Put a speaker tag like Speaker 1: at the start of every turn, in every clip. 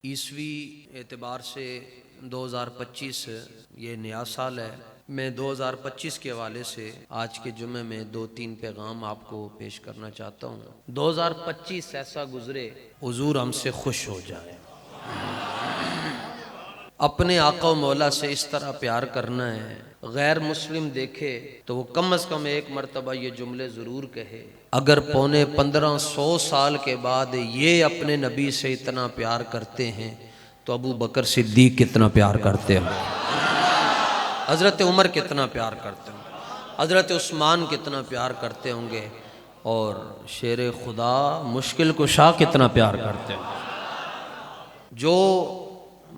Speaker 1: عیسوی اعتبار سے 2025 یہ نیا سال ہے۔ میں 2025 کے حوالے سے آج کے جمعے میں 2-3 پیغام آپ کو پیش کرنا چاہتا ہوں۔ 2025 ایسا گزرے حضور ہم سے خوش ہو جائے، اپنے آقا و مولا سے اس طرح پیار کرنا ہے، غیر مسلم دیکھے تو وہ کم از کم ایک مرتبہ یہ جملے ضرور کہے، اگر 1500 سال کے بعد یہ اپنے نبی سے اتنا پیار کرتے ہیں تو ابو بکر صدیق کتنا پیار کرتے ہوں، حضرت عمر کتنا پیار کرتے ہوں، حضرت عثمان کتنا پیار کرتے ہوں گے، اور شیر خدا مشکل کشا کتنا پیار کرتے ہوں۔ جو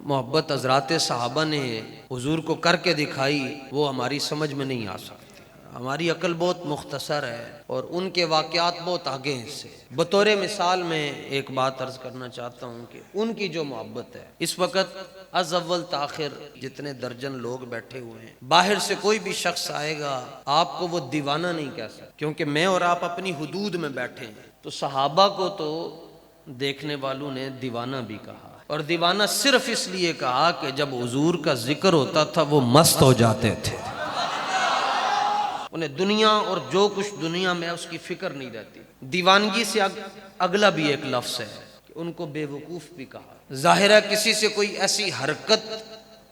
Speaker 1: محبت حضرات صحابہ نے حضور کو کر کے دکھائی وہ ہماری سمجھ میں نہیں آ سکتی، ہماری عقل بہت مختصر ہے اور ان کے واقعات بہت آگے ہیں سے۔ بطور مثال میں ایک بات عرض کرنا چاہتا ہوں کہ ان کی جو محبت ہے، اس وقت از اول تاخر جتنے درجن لوگ بیٹھے ہوئے ہیں، باہر سے کوئی بھی شخص آئے گا آپ کو وہ دیوانہ نہیں کہہ سکتا، کیونکہ میں اور آپ اپنی حدود میں بیٹھے ہیں۔ تو صحابہ کو تو دیکھنے والوں نے دیوانہ بھی کہا، اور دیوانہ صرف اس لیے کہا کہ جب حضور کا ذکر ہوتا تھا وہ مست ہو جاتے تھے، انہیں دنیا اور جو کچھ دنیا میں اس کی فکر نہیں رہتی۔ دیوانگی سے اگلا بھی ایک لفظ ہے کہ ان کو بے وقوف بھی کہا۔ ظاہر ہے کسی سے کوئی ایسی حرکت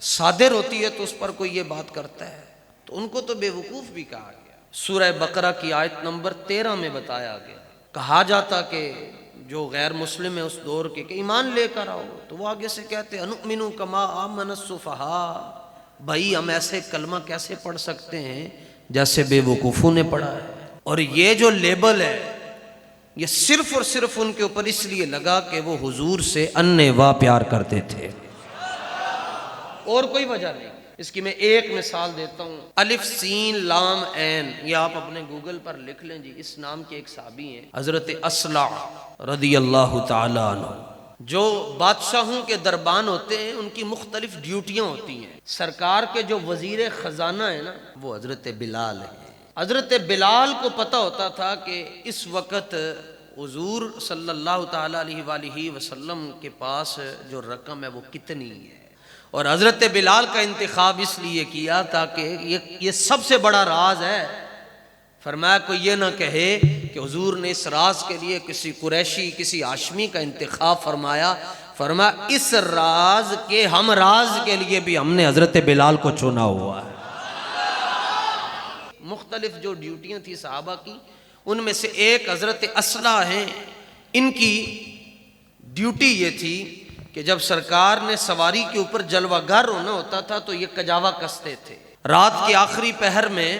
Speaker 1: صادر ہوتی ہے تو اس پر کوئی یہ بات کرتا ہے، تو ان کو تو بے وقوف بھی کہا گیا۔ سورہ بقرہ کی آیت نمبر 13 میں بتایا گیا، کہا جاتا کہ جو غیر مسلم ہے اس دور کے کہ ایمان لے کر آؤ، تو وہ آگے سے کہتے انؤمن کما آمن السفہاء، بھائی ہم ایسے کلمہ کیسے پڑھ سکتے ہیں جیسے بے وقوفوں نے پڑھا ہے۔ اور یہ جو لیبل ہے یہ صرف اور صرف ان کے اوپر اس لیے لگا کہ وہ حضور سے انِّوا پیار کرتے تھے، اور کوئی وجہ نہیں۔ اس کی میں ایک مثال دیتا ہوں، الف سین لام عین، یہ آپ اپنے گوگل پر لکھ لیں جی۔ اس نام کے ایک صحابی ہیں حضرت اصلع رضی اللہ تعالی عنہ، جو بادشاہوں کے دربان ہوتے ہیں ان کی مختلف ڈیوٹیاں ہوتی ہیں۔ سرکار کے جو وزیر خزانہ ہیں نا وہ حضرت بلال ہیں۔ حضرت بلال کو پتہ ہوتا تھا کہ اس وقت حضور صلی اللہ تعالی علیہ وآلہ وسلم کے پاس جو رقم ہے وہ کتنی ہے، اور حضرت بلال کا انتخاب اس لیے کیا تاکہ یہ سب سے بڑا راز ہے، فرمایا کوئی یہ نہ کہے کہ حضور نے اس راز کے لیے کسی قریشی کسی ہاشمی کا انتخاب فرمایا، فرمایا اس راز کے ہم راز کے لیے بھی ہم نے حضرت بلال کو چنا ہوا ہے۔ مختلف جو ڈیوٹیاں تھی صحابہ کی ان میں سے ایک حضرت اصلع ہیں، ان کی ڈیوٹی یہ تھی کہ جب سرکار نے سواری کے اوپر جلوہ گر ہونا ہوتا تھا تو یہ کجاوا کستے تھے۔ رات کے آخری پہر میں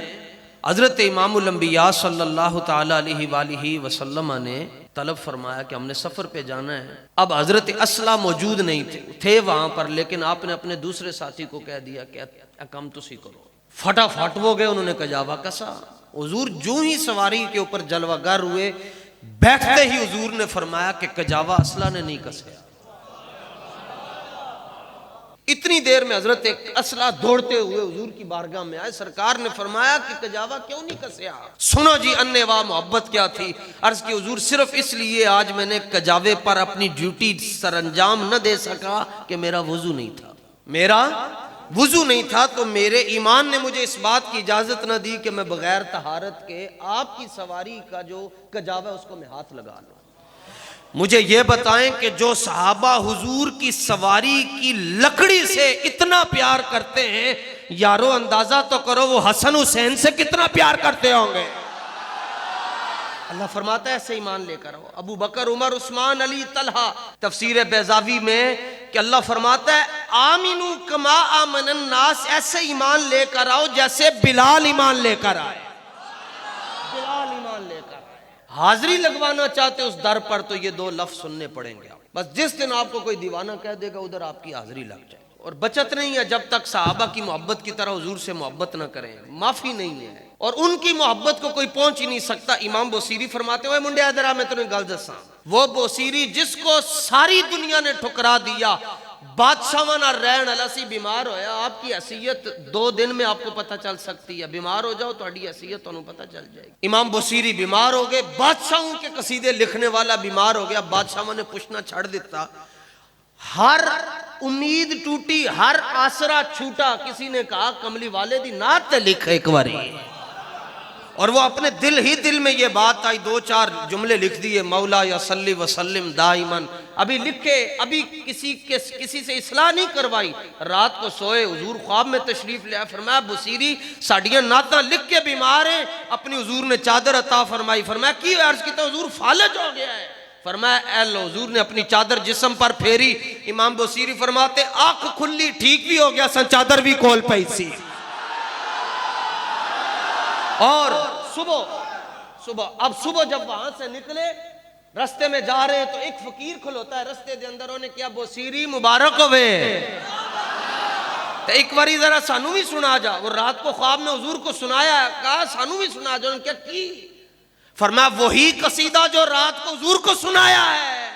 Speaker 1: حضرت امام الانبیاء صلی اللہ تعالی علیہ وآلہ وسلم نے طلب فرمایا کہ ہم نے سفر پہ جانا ہے۔ اب حضرت اصلع موجود نہیں تھے وہاں پر، لیکن آپ نے اپنے دوسرے ساتھی کو کہہ دیا کہ کام تسی کرو، فٹافٹ وہ گئے، انہوں نے کجاوا کسا۔ حضور جو ہی سواری کے اوپر جلوہ گر ہوئے، بیٹھتے ہی حضور نے فرمایا کہ کجاوا اصلع نے نہیں کسیا۔ اتنی دیر میں حضرت اصلع دوڑتے ہوئے حضور کی بارگاہ میں آئے، سرکار نے فرمایا کہ کجاوا کیوں نہیں کسیا؟ سنو جی انِّوا محبت کیا تھی۔ عرض کی حضور صرف اس لیے آج میں نے کجاوے پر اپنی ڈیوٹی سر انجام نہ دے سکا کہ میرا وضو نہیں تھا، میرا وضو نہیں تھا، تو میرے ایمان نے مجھے اس بات کی اجازت نہ دی کہ میں بغیر طہارت کے آپ کی سواری کا جو کجاوا ہے اس کو میں ہاتھ لگا لوں۔ مجھے یہ بتائیں کہ جو صحابہ حضور کی سواری کی لکڑی سے اتنا پیار کرتے ہیں، یارو اندازہ تو کرو وہ حسن حسین سے کتنا پیار کرتے ہوں گے۔ اللہ فرماتا ہے ایسے ایمان لے کر آؤ۔ ابو بکر عمر عثمان علی طلحہ، تفسیر بیضاوی میں کہ اللہ فرماتا ہے آمنو کما آمن الناس، ایسے ایمان لے کر آؤ جیسے بلال ایمان لے کر آئے، بلال ایمان لے کر آئے۔ حاضری لگوانا چاہتے اس در پر تو یہ 2 لفظ سننے پڑیں گے، بس جس دن آپ کو کوئی دیوانہ کہہ دے گا ادھر آپ کی حاضری لگ جائے، اور بچت نہیں ہے جب تک صحابہ کی محبت کی طرح حضور سے محبت نہ کریں، معافی نہیں ہے، اور ان کی محبت کو کوئی پہنچ ہی نہیں سکتا۔ امام بوسیری فرماتے ہوئے منڈیا ادھر آ میں تمہیں گل دساں، وہ بوسیری جس کو ساری دنیا نے ٹھکرا دیا، بادشاہ نہ رہن والا سی، بیمار ہویا، آپ کی حیثیت 2 دن میں آپ کو پتہ چل سکتی ہے، بیمار ہو جاؤ تو اڈی حیثیت انہوں پتہ چل جائے گی۔ امام بوسیری بیمار ہو گئے، بادشاہوں کے قصیدے لکھنے والا بیمار ہو گیا، بادشاہوں نے پوچھنا چھڑ دیتا، ہر امید ٹوٹی، ہر آسرا چھوٹا. کسی نے کہا کملی والے دی نعت لکھ ایک باری، اور وہ اپنے دل ہی دل میں یہ بات آئی، دو چار جملے لکھ دیے، مولا یا صلی وسلم دائماً. ابھی لکھے، ابھی کسی سے اصلاح نہیں کروائی. رات کو سوئے، حضور خواب میں تشریف لے آئے. فرمایا بصیری ساڑیاں نعتاں لکھ کے بیمار ہیں. اپنی حضور نے چادر عطا فرمائی. فرمایا کی عرض کی تو حضور فالج ہو گیا ہے. فرمایا اے اللہ. حضور نے اپنی چادر جسم پر پھیری. امام بصیری فرماتے آنکھ کھلی، ٹھیک بھی ہو گیا سن، چادر بھی کھول پئی سی. اور صبح جب وہاں سے نکلے، رستے میں جا رہے ہیں تو ایک فقیر کھلوتا ہے رستے دے اندر. انہوں نے کیا بصیری مبارک ہوئے، تو ایک باری ذرا سانو بھی سنا جا. وہ رات کو خواب میں حضور کو سنایا، کہا سانو بھی سنا جا. انہوں نے کیا کی؟ فرمایا وہی قصیدہ جو رات کو حضور کو سنایا ہے.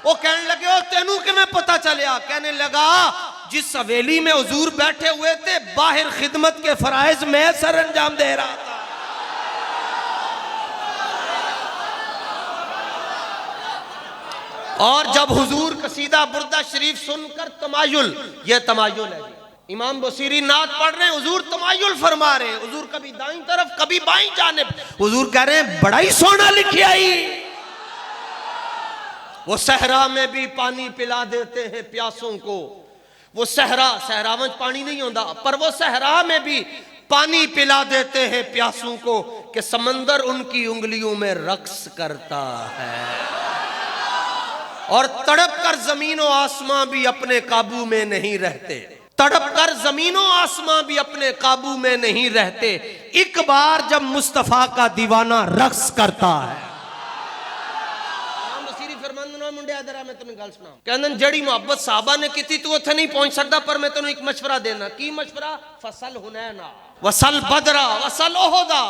Speaker 1: وہ کہنے لگے او تینوں کہ میں پتا چلیا. کہنے لگا جس حویلی میں حضور بیٹھے ہوئے تھے، باہر خدمت کے فرائض میں سر انجام دے رہا تھا. اور جب حضور قصیدہ بردہ شریف سن کر تمایل، یہ تمایل ہے جی. امام بصیری نعت پڑھ رہے ہیں، حضور تمایل فرما رہے ہیں. حضور کبھی دائیں طرف کبھی بائیں جانب. حضور کہہ رہے ہیں بڑا ہی سونا لکھی آئی. وہ صحرا میں بھی پانی پلا دیتے ہیں پیاسوں کو. وہ صحرا میں پانی نہیں ہوتا، پر وہ صحرا میں بھی پانی پلا دیتے ہیں پیاسوں کو، کہ سمندر ان کی انگلیوں میں رقص کرتا ہے. اور تڑپ کر زمین و آسمان بھی اپنے قابو میں نہیں رہتے. تڑپ کر زمین و آسمان بھی اپنے قابو میں نہیں رہتے، ایک بار جب مصطفیٰ کا دیوانہ رقص کرتا ہے. میں تمہیں گل سنا کہ جڑی محبت صحابہ نے کی تھی تو اتنے نہیں پہنچ سکتا، پر میں تمہیں ایک مشورہ دینا. کی مشورہ؟ فصل حنینا وصل بدرا وصل احدا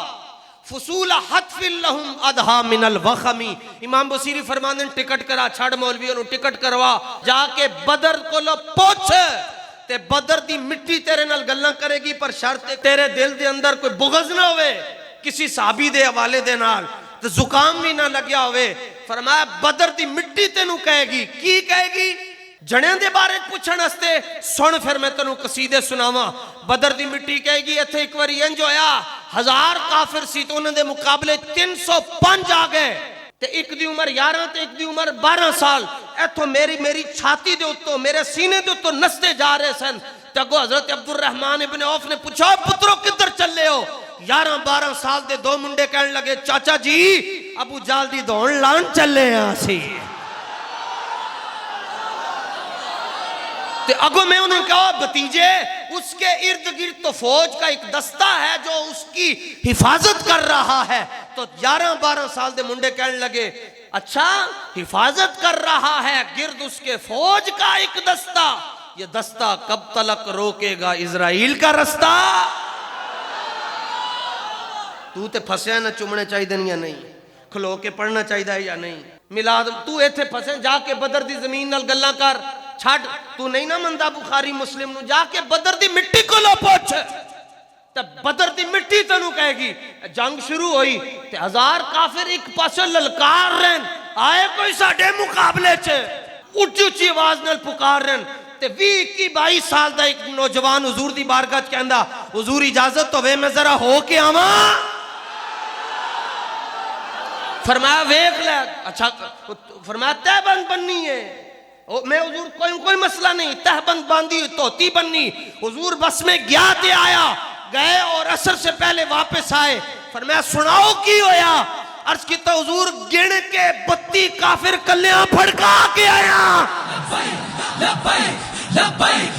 Speaker 1: فصول حتف لہم ادھا من الوخمی. امام بصیری فرماندے ٹکٹ کرا، چھڑ مولویوں نو ٹکٹ کروا، جا کے بدر کو لو پوچھ تے بدر دی مٹی تیرے نال گلاں کرے گی، پر شرط تیرے دل دے اندر کوئی بغض نہ ہوئے کسی صحابی دے حوالے دے نال، تے زکام بھی نہ لگیا ہوئے. فرمایا بدر دی مٹی تینوں کہے گی. کی کہے گی؟ جنیاں دے بارے پوچھن ہستے. سن پھر میں تینوں قصیدے سناواں. بدر دی مٹی کہے گی ایتھے ایک واری انج ہویا، 1000 کافر سی تو انہاں دے مقابلے 305 آ گئے، تے ایک دی عمر 11 تے ایک دی عمر 12 سال. ایتھوں میری چھاتی دے اتوں، میرے سینے دے اتوں نستے جا رہے سن. تے اگوں حضرت عبد الرحمن ابن عوف نے پوچھا پترو کدھر چلے ہو؟ 11-12 سال دے دو منڈے کہنے لگے چاچا جی ابو جال دی دون لان چلے ہیں سی. تے اگو میں انہوں نے کہا بتیجے اس کے ارد گرد تو فوج کا ایک دستہ ہے جو اس کی حفاظت کر رہا ہے. تو 11-12 سال دے منڈے کہنے لگے اچھا حفاظت کر رہا ہے گرد اس کے فوج کا ایک دستہ، یہ دستہ کب تلک روکے گا اسرائیل کا رستہ؟ تو تے پھسے نہ چومنے چاہی دن یا نہیں، کھلو کے پڑھنا چاہی دا یا نہیں. ملاد تو ایتھے پھسے جا کے بدر دی زمین نال گلاں کر چھڑ. تو نہیں نہ مندہ بخاری مسلم نو، جا کے بدر دی مٹی کو لو پوچھ. تے بدر دی مٹی تنو کہے گی. جنگ شروع ہوئی تے 1000 کافر ایک پاسے للکار رہن آئے کوئی ساڑھے مقابلے چھے، اچھی اچھی آواز نال پکار رہن. تے 20-22 سال دا ایک نوجوان حضور دی بارگاہ کہندا حضور اجازت تو میں ذرا ہو کے آواں. فرمایا ویکھ لے. اچھا فرمایا تہ بند بننی ہے. میں حضور کوئی مسئلہ نہیں، تہ بند باندھی توتی بننی. حضور بس میں گیا تے آیا، گئے اور عصر سے پہلے واپس آئے. فرمایا سناؤ کی ہویا؟ عرض کی تو حضور گن کے 32 کافر کلیاں پھڑکا کے آیا.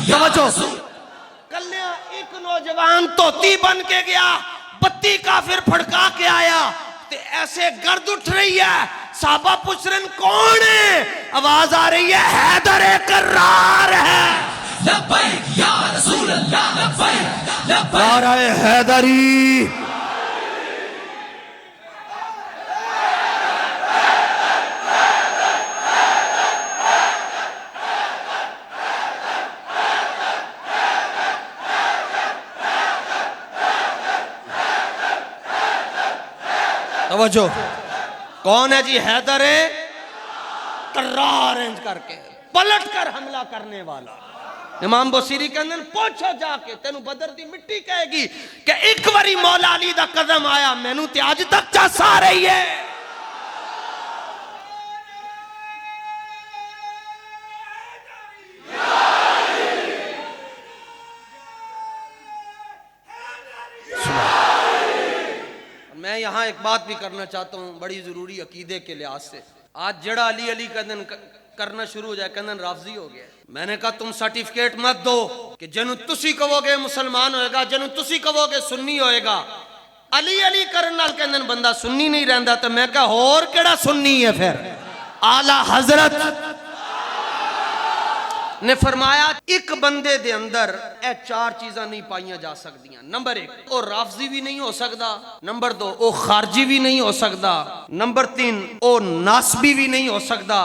Speaker 1: توجہ، کلیاں ایک نوجوان توتی بن کے گیا، 32 کافر پھڑکا کے آیا. ایسے گرد اٹھ رہی ہے، صحابہ پوچھ رہے ہیں کون ہے؟ آواز آ رہی ہے حیدر کرار ہے. لبیک یا رسول اللہ لبیک لبیک نعرہ حیدری. توجہ، کون ہے جی؟ حیدر کرار انج کر کے پلٹ کر حملہ کرنے والا. امام بصیری کہندے پوچھو جا کے تینوں بدر دی مٹی کہے گی کہ ایک واری مولا علی دا قدم آیا مینوں تے اج تک چس آ رہی ہے. میں یہاں ایک بات بھی کرنا چاہتا ہوں بڑی ضروری عقیدے کے لحاظ سے. آج جڑا علی علی کہندن کرنا شروع ہو جائے کہندن رافضی ہو گیا. میں نے کہا تم سرٹیفکیٹ مت دو کہ جنوں تسی کہو گے مسلمان ہوئے گا, جنوں تسی کہو گے سنی ہوئے گا. علی علی کرن نال کہندن بندہ سنی نہیں رہندا. تو میں کہا اور کیڑا سنی ہے پھر؟ اعلی حضرت نے فرمایا ایک بندے دے اندر اے چار چیزاں نہیں پائیاں جا سکدیاں. نمبر 1 او رافضی بھی نہیں ہو سکدا. نمبر 2 او خارجی بھی نہیں ہو سکدا. نمبر 3 او ناسبی بھی نہیں ہو سکدا.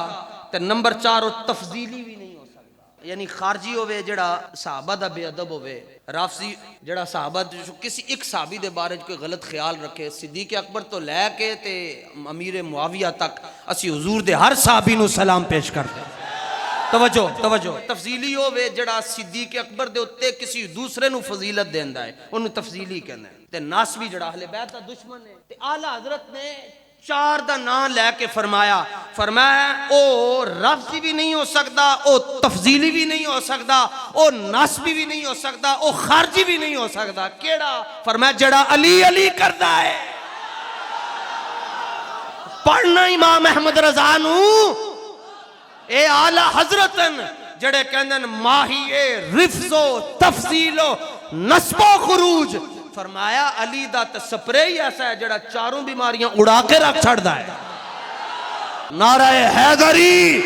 Speaker 1: تے نمبر 4 او تفضیلی بھی نہیں ہو سکدا. یعنی خارجی ہوئے جڑا صحابہ دا بے ادب ہوئے, رافضی جڑا صحابہ کسی ایک صحابی دے بارے کوئی غلط خیال رکھے. صدیق اکبر تو لے کے تے امیر معاویہ تک اسی حضور دے ہر صحابی نو سلام پیش کرتے. توجہ تفضیلی ہوئے جڑا صدیق اکبر دے اتے کسی دوسرے نو فضیلت دیندا ہے انہوں تفضیلی کہنا ہے. تے ناسبی جڑا اہل بیت دا دشمن ہے. تے اعلی حضرت نے 4 دا نام لے کے فرمایا او رافضی بھی نہیں ہو سکتا, او تفضیلی بھی نہیں ہو سکتا, او ناسبی بھی نہیں ہو سکتا, او خارجی بھی نہیں ہو سکتا. کیڑا؟ فرمایا جڑا علی علی کردا ہے. پڑھنا امام احمد رضا نو اے اعلی حضرتن جڑے کہندن ماہی رفض و تفضیل و نسب و خروج. فرمایا علی دا تے سپرے ہی ایسا ہے جڑا چاروں بیماریاں اڑا کے رکھ چھڑدا ہے. نعرہ حیدری.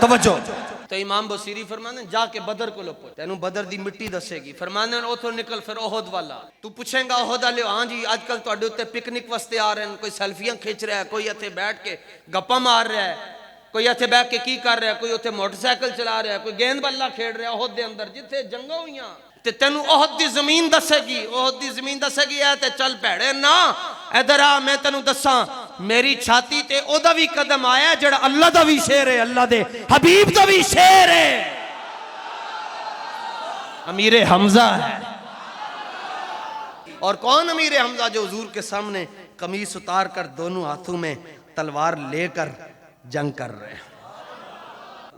Speaker 1: توجہ. تو امام بصیری فرمانے جا کے بدر کو لپو تینوں بدر دی مٹی دسے گی. فرمانے اوتھوں نکل پھر احد والا. تو پوچھیں گا احد والے ہاں جی آج کل تواڈے اوتے پکنک واسطے آ رہے ہیں, کوئی سیلفیاں کھینچ رہا ہے, کوئی ایتھے بیٹھ کے گپا مار رہا ہے, کوئی ایتھے بیٹھ کے کی کر رہا ہے, کوئی اوتھے موٹر سائیکل چلا رہا ہے, کوئی گیند بلا کھیڑ رہا ہے احد دے اندر جتھے جنگاں ہوئیاں. تے تینوں احد دی زمین دسے گی, احد دی زمین دسے گی اے تے چل پیڑے نا ادھر آ میں تینوں دساں میری چھاتی تے او دا وی قدم آیا جڑا اللہ دا وی شیر ہے, اللہ دے حبیب دا وی شیر ہے, امیر حمزہ ہے. اور کون امیر حمزہ؟ جو حضور کے سامنے قمیص اتار کر دونوں ہاتھوں میں تلوار لے کر جنگ کر رہے ہیں.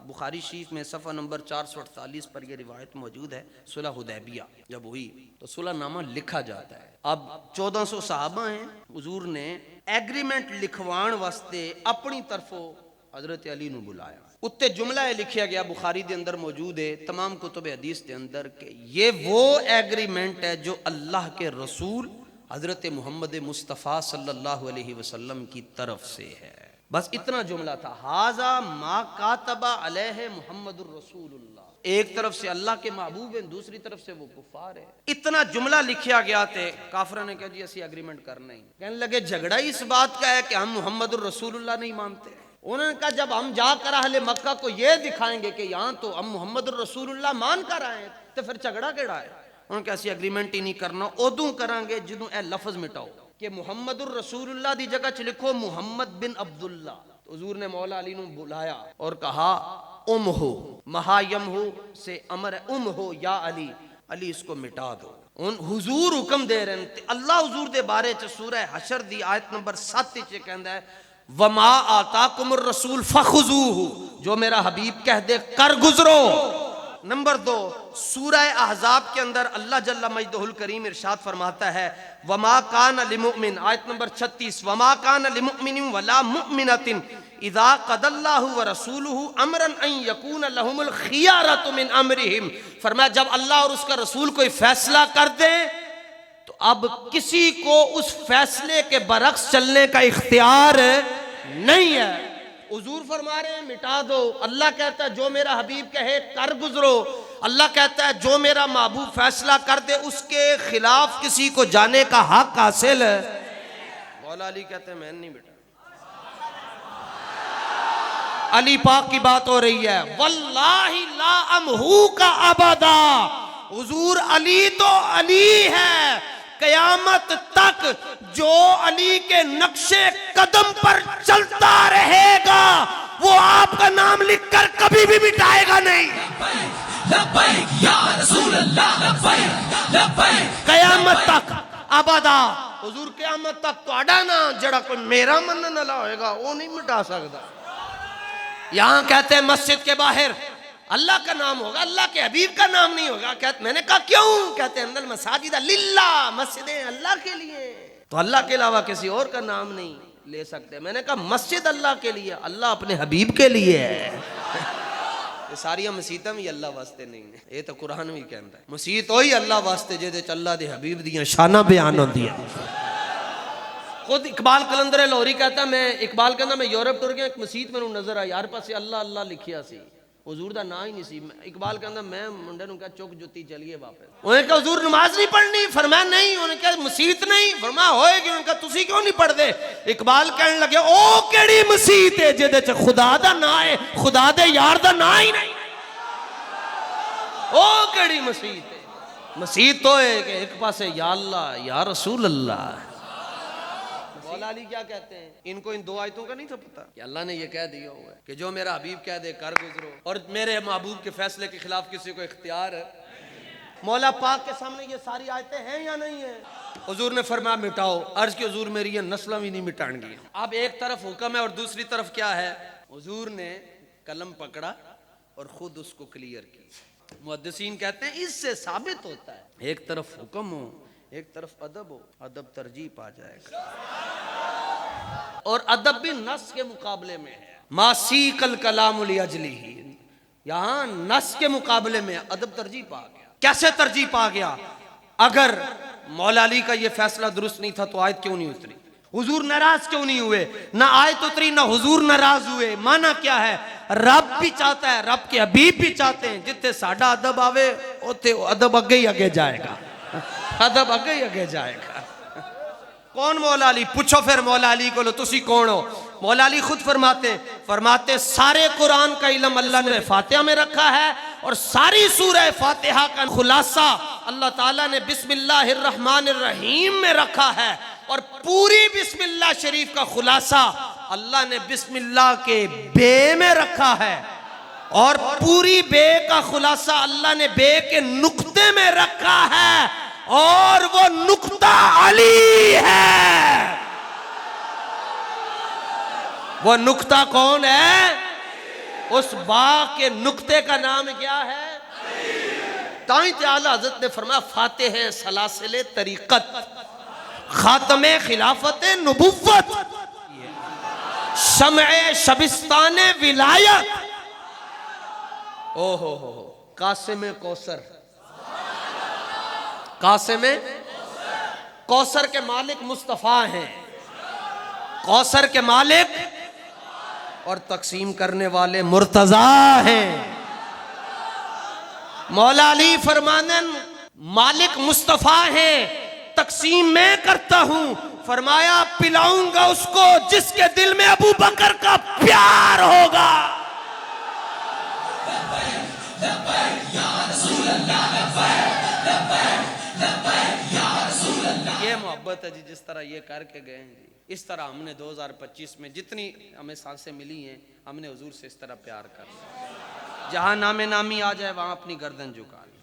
Speaker 1: بخاری شریف میں صفحہ نمبر 448 پر یہ روایت موجود ہے. صلح حدیبیہ جب ہوئی تو صلح نامہ لکھا جاتا ہے. اب 1400 صحابہ ہیں. حضور نے ایگریمنٹ لکھوان واسطے اپنی طرفوں حضرت علی نو بلایا. اتے جملہ ہے لکھیا گیا بخاری دے اندر موجود ہے, تمام کتب حدیث دے اندر, کہ یہ وہ ایگریمنٹ ہے جو اللہ کے رسول حضرت محمد مصطفیٰ صلی اللہ علیہ وسلم کی طرف سے ہے. بس اتنا جملہ تھا. ھذا ما کاتب علیہ محمد الرسول اللہ. ایک طرف سے اللہ کے محبوب ہیں, دوسری طرف سے وہ کفار ہے. اتنا جملہ لکھیا گیا تھے. کافروں نے کہا جی اسی ایگریمنٹ کرنا ہی. کہنے لگے جھگڑا ہی اس بات کا ہے کہ ہم محمد الرسول اللہ نہیں مانتے. انہوں نے کہا جب ہم جا کر اہل مکہ کو یہ دکھائیں گے کہ یہاں تو ہم محمد الرسول اللہ مان کر آئے تو پھر جھگڑا کیڑا ہے. انہوں نے کہا ایسی ایگریمنٹ ہی نہیں کرنا. ادوں کریں گے جدوں اے لفظ مٹاؤ کہ محمد الرسول اللہ دی جگہ چ لکھو محمد بن عبداللہ. حضور نے مولا علی نو بلایا اور کہا ام ہو, مہایم ہو سے امر ام ہو یا علی, علی اس کو مٹا دو. حضور حکم دے رہے ہیں. اللہ حضور دے بارے چ سورہ حشر دی آیت نمبر 7 چ کہندا ہے وما آتاکم الرسول فخذوہ, جو میرا حبیب کہہ دے کر گزرو. نمبر 2 سورہ احزاب کے اندر اللہ جل مجدہ الکریم ارشاد فرماتا ہے وما کان لمؤمن, آیت نمبر 36, وما کان لمؤمن ولا مؤمنۃ اذا قضى اللہ ورسولہ امرا ان یکون لہم الخیارۃ من امرہم. فرمایا جب اللہ اور اس کا رسول کوئی فیصلہ کر دیں تو اب کسی کو اس فیصلے کے برعکس چلنے کا اختیار نہیں ہے. حضور فرما رہے ہیں مٹا دو. اللہ کہتا ہے جو میرا حبیب کہے کر گزرو. اللہ کہتا ہے جو میرا محبوب فیصلہ کر دے اس کے خلاف کسی کو جانے کا حق حاصل ہے. مولا علی کہتے ہیں میں نہیں بیٹا. علی پاک کی بات ہو رہی ہے. واللہ لا امہو کا ابدا. حضور علی تو علی ہے, قیامت تک جو علی کے نقش قدم پر چلتا رہے گا وہ آپ کا نام لکھ کر کبھی بھی مٹائے گا نہیں.
Speaker 2: لبیک یا رسول اللہ لبیک لبیک
Speaker 1: قیامت تک ابدا. حضور قیامت تک تو اڈا نا جڑا کوئی میرا منن والا ہوئے گا وہ نہیں مٹا سکتا. یہاں کہتے ہیں مسجد کے باہر اللہ کا نام ہوگا, اللہ کے حبیب کا نام نہیں ہوگا. کہتے میں نے کہا کیوں؟ کہتے ہیں اندر مساجد للہ, مسجدیں اللہ کے لیے, تو اللہ کے علاوہ کسی اور کا نام نہیں لے سکتے. میں نے کہا مسجد اللہ کے لیے, اللہ اپنے حبیب کے لیے ہے. یہ ساری مسیتاں بھی اللہ واسطے نہیں ہیں, یہ تو قرآن بھی کہتا ہے مسیت ہوئی اللہ واسطے جے اللہ دے حبیب دیاں شانہ بیان ہوندی ہے. خود اقبال کلندر لاہوری کہتا ہے, میں اقبال کہتا میں یورپ ٹر گیا, ایک مسیت میں نظر آئی ہر پاسے اللہ اللہ لکھیا سی, حضور دا نا ہی نہیں سی. اقبال کہتا میں منڈے نوں کہا چک جتی چلیے واپس. انہوں نے کہا حضور نماز نہیں پڑھنی, فرمایا نہیں. انہوں نے کہا مسیت نہیں, فرمایا ہوئے گی. انہوں نے کہا تسی کیوں نہیں پڑھ دے؟ اقبال کہنے لگے او کیڑی مسیت ہے جدے چ خدا دا نا ہے, خدا دے یار دا نا ہی نہیں. او کیڑی مسیت ہے؟ مسیت تو ہے کہ ایک پاسے یا اللہ یا رسول اللہ. مولا علی کیا کہتے ہیں, ان کو ان دو آیتوں کا نہیں تھا پتا کہ اللہ نے یہ کہہ دیا ہوا ہے کہ جو میرا حبیب کہہ دے کر گزرو, اور میرے محبوب کے فیصلے کے خلاف کسی کو اختیار ہے. مولا پاک کے سامنے یہ ساری آیتیں ہیں یا نہیں ہیں؟ حضور نے فرمایا مٹاؤ. عرض کی حضور میری یہ نسلیں بھی نہیں مٹائیں گی. اب ایک طرف حکم ہے اور دوسری طرف کیا ہے؟ حضور نے قلم پکڑا اور خود اس کو کلیئر کی. محدثین کہتے ہیں اس سے ثابت ہوتا ہے ایک طرف حکم ہو ایک طرف ادب ہو, ادب ترجیح پا جائے گا, اور ادب بھی نص کے مقابلے میں ہے. ما سیق الکلام لاجلہ, یہاں نص کے مقابلے میں ادب ترجیح پا گیا. کیسے ترجیح پا گیا؟ اگر مولا علی کا یہ فیصلہ درست نہیں تھا تو آیت کیوں نہیں اتری؟ حضور ناراض کیوں نہیں ہوئے؟ نہ آیت اتری نہ حضور ناراض ہوئے. معنی کیا ہے؟ رب بھی چاہتا ہے, رب کے حبیب بھی چاہتے ہیں جتنے ساڈا ادب آوے اوتے ادب اگے ہی اگے جائے گا, ادب اگے ہی اگے جائے گا. کون مولا علی؟ پوچھو پھر مولا علی کو, لو تسی کون ہو؟ مولا علی خود فرماتے سارے قرآن کا علم اللہ نے فاتحہ میں رکھا ہے, اور ساری سورہ فاتحہ کا خلاصہ اللہ تعالیٰ نے بسم اللہ الرحمن الرحیم میں رکھا ہے, اور پوری بسم اللہ شریف کا خلاصہ اللہ نے بسم اللہ کے بے میں رکھا ہے, اور پوری بے کا خلاصہ اللہ نے بے کے نقطے میں رکھا ہے, اور وہ نقطہ علی ہے. وہ نقطہ کون ہے؟ اس با کے نقطے کا نام کیا ہے؟ تائیں تعالیٰ حضرت نے فرمایا فاتح سلاسل طریقت, خاتم خلافت نبوت, شمع شبستان ولایت, او ہو قاسم کوثر. قاسم کوثر کے مالک مصطفیٰ ہیں, کوثر کے مالک اور تقسیم کرنے والے مرتضیٰ ہیں. مولا علی فرمانن مالک مصطفیٰ ہیں, تقسیم میں کرتا ہوں. فرمایا پلاؤں گا اس کو جس کے دل میں ابو بکر کا پیار ہوگا. یہ محبت ہے جی, جس طرح یہ کر کے گئے ہیں جی, اس طرح ہم نے 2025 میں جتنی ہمیں سانسیں ملی ہیں ہم نے حضور سے اس طرح پیار کرنا. جہاں نام نامی آ جائے وہاں اپنی گردن جھکا لیں,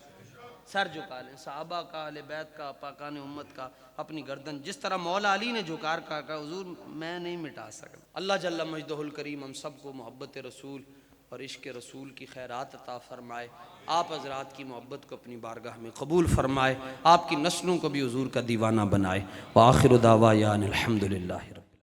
Speaker 1: سر جھکا لیں. صحابہ کا, اہل بیت کا, پاکان امت کا اپنی گردن, جس طرح مولا علی نے جھکار کہا کہ حضور میں نہیں مٹا سکتا. اللہ جل مجدہ الکریم ہم سب کو محبت رسول اور عشق رسول کی خیرات عطا فرمائے. آپ حضرات کی محبت کو اپنی بارگاہ میں قبول فرمائے, آپ کی نسلوں کو بھی حضور کا دیوانہ بنائے. وآخر دعوانا الحمدللہ.